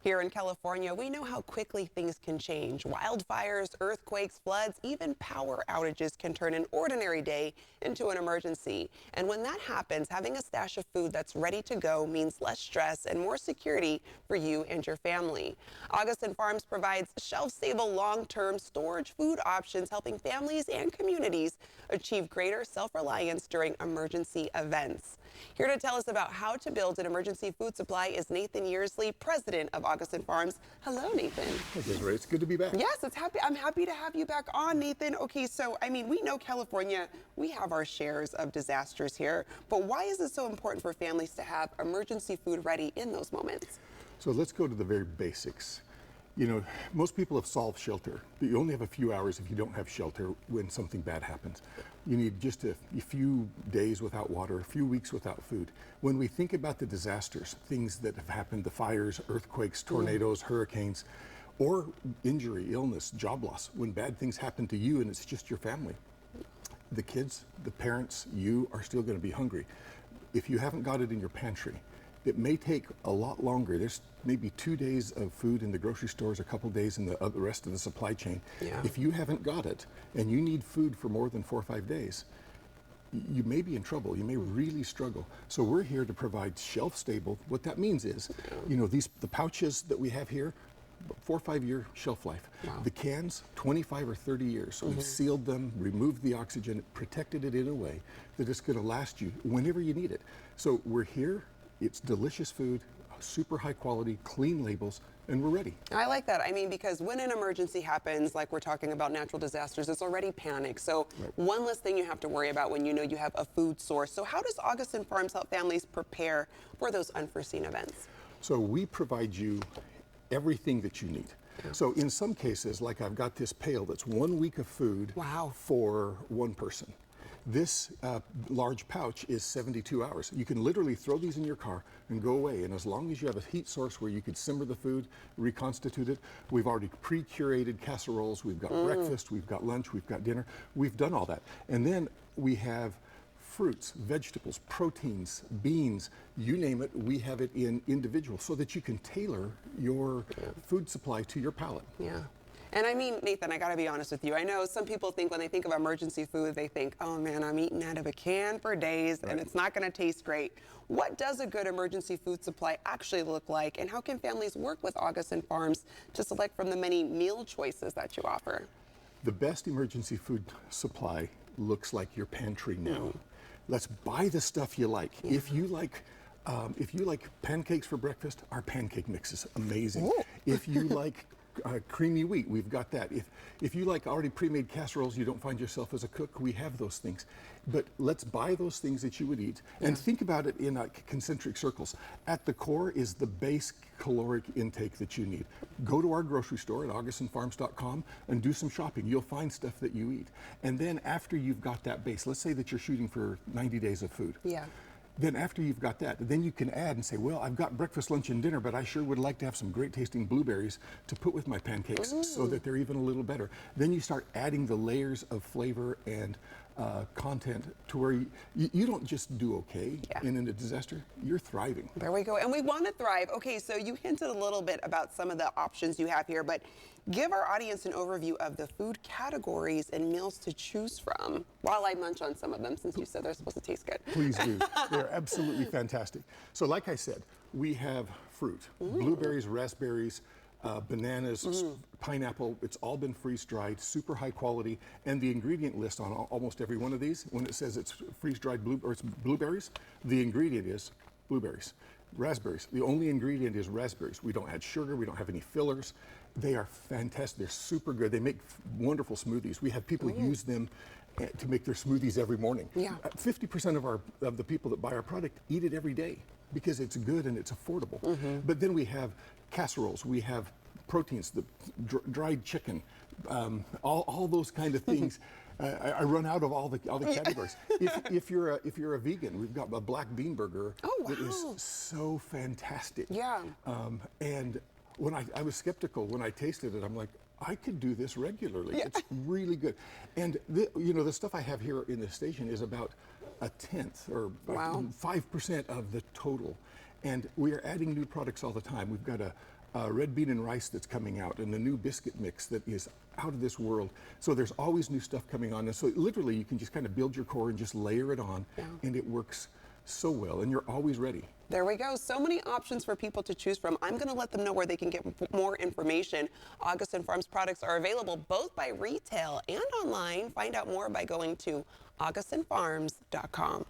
Here in California, we know how quickly things can change. Wildfires, earthquakes, floods, even power outages can turn an ordinary day into an emergency. And when that happens, having a stash of food that's ready to go means less stress and more security for you and your family. Augustin Farms provides shelf-stable, long-term storage food options, helping families and communities achieve greater self-reliance during emergency events. Here to tell us about how to build an emergency food supply is Nathan Yearsley, president of Augustin Farms. Hello, Nathan. Hey, Desiree, it's good to be back. Yes, I'm happy to have you back on, Nathan. Okay, so, we know California, we have our shares of disasters here, but why is it so important for families to have emergency food ready in those moments? So let's go to the very basics. You know, most people have solved shelter, but you only have a few hours if you don't have shelter when something bad happens. You need just a few days without water, a few weeks without food. When we think about the disasters, things that have happened, the fires, earthquakes, tornadoes, hurricanes, or injury, illness, job loss, when bad things happen to you and it's just your family, the kids, the parents, you are still going to be hungry. If you haven't got it in your pantry, it may take a lot longer. There's maybe 2 days of food in the grocery stores, a couple days in the rest of the supply chain. Yeah. If you haven't got it and you need food for more than 4 or 5 days, you may be in trouble. You may really struggle. So we're here to provide shelf stable. What that means is, you know, the pouches that we have here, 4 or 5 year shelf life. Wow. The cans, 25 or 30 years. So we've sealed them, removed the oxygen, protected it in a way that it's going to last you whenever you need it. So we're here. It's delicious food, super high quality, clean labels, and we're ready. I like that. Because when an emergency happens, like we're talking about natural disasters, it's already panic. So one less thing you have to worry about when you know you have a food source. So how does Augustin Farms help families prepare for those unforeseen events? So we provide you everything that you need. So in some cases, like I've got this pail that's 1 week of food for one person. This large pouch is 72 hours. You can literally throw these in your car and go away. And as long as you have a heat source where you could simmer the food, reconstitute it, we've already pre-curated casseroles, we've got breakfast, we've got lunch, we've got dinner, we've done all that. And then we have fruits, vegetables, proteins, beans, you name it, we have it in individual so that you can tailor your food supply to your palate. Yeah. And Nathan, I gotta be honest with you. I know some people think when they think of emergency food, they think, oh man, I'm eating out of a can for days and it's not gonna taste great. What does a good emergency food supply actually look like, and how can families work with Augustin Farms to select from the many meal choices that you offer? The best emergency food supply looks like your pantry now. Let's buy the stuff you like. If you like pancakes for breakfast, our pancake mix is amazing. If you like creamy wheat, we've got that. If you like already pre-made casseroles, you don't find yourself as a cook, we have those things. But let's buy those things that you would eat and think about it in concentric circles. At the core is the base caloric intake that you need. Go to our grocery store at augustinfarms.com and do some shopping. You'll find stuff that you eat. And then after you've got that base, let's say that you're shooting for 90 days of food. Then after you've got that, then you can add and say, well, I've got breakfast, lunch, and dinner, but I sure would like to have some great tasting blueberries to put with my pancakes so that they're even a little better. Then you start adding the layers of flavor and content to where you don't just do okay in a disaster, you're thriving. There we go, and we want to thrive. Okay, so you hinted a little bit about some of the options you have here, but give our audience an overview of the food categories and meals to choose from while I munch on some of them, since you said they're supposed to taste good. Please do. They're absolutely fantastic. So like I said, we have fruit, blueberries, raspberries, bananas, pineapple. It's all been freeze-dried, super high quality, and the ingredient list on almost every one of these, when it says it's freeze-dried blueberries, the ingredient is blueberries. Raspberries, the only ingredient is raspberries. We don't add sugar, we don't have any fillers. They are fantastic, they're super good. They make wonderful smoothies. We have people use them to make their smoothies every morning. 50% of the people that buy our product eat it every day because it's good and it's affordable. But then we have casseroles, we have proteins, the dried chicken, all those kind of things. I run out of all the categories. If you're a vegan, we've got a black bean burger that is so fantastic. And when I was skeptical when I tasted it, I'm like, I could do this regularly. It's really good. And the stuff I have here in the station is about a tenth or 5% of the total. And we are adding new products all the time. We've got a red bean and rice that's coming out, and the new biscuit mix that is out of this world. So there's always new stuff coming on. And so literally you can just kind of build your core and just layer it on, and it works so well, and you're always ready. There we go. So many options for people to choose from. I'm going to let them know where they can get more information. Augustin Farms products are available both by retail and online. Find out more by going to augustinfarms.com.